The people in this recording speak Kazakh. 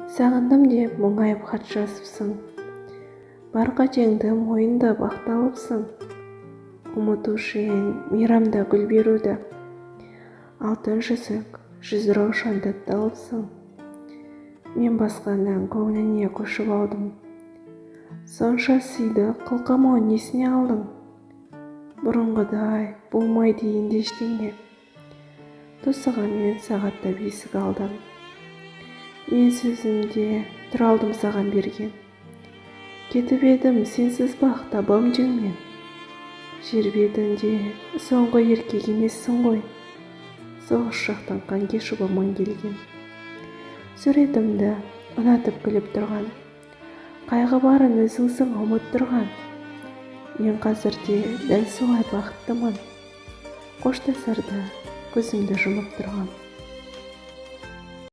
Сағындым деп мұңайып хат жазыпсың. Бар қатеңді мойындап ақталыпсың. Ұмытушы ең мейрамда гүл беруді. Алтын жүзік, жүзі раушан татталыпсың. Мен басқаннан көңіліне көшіп алдым. Сонша сыйды қылқамау несіне алдың? Бұрынғыдай болмайды енді ештеңе. Тосыға мен сағаттап есік алдым. Мен сөзімде тұра алдым саған берген. Кетіп едім сенсіз бақ табам жеңмен. Жер бетінде соңғы еркек емессің ғой. Соғыс жақтан қан кешіп аман келген. Суретімді ұнатып күліп тұрған. Қайғы барын өзіңсің ұмыт тұрған. Мен қазірде дәл солай бақыттымын. Қоштасарда көзімді жұмып тұрған.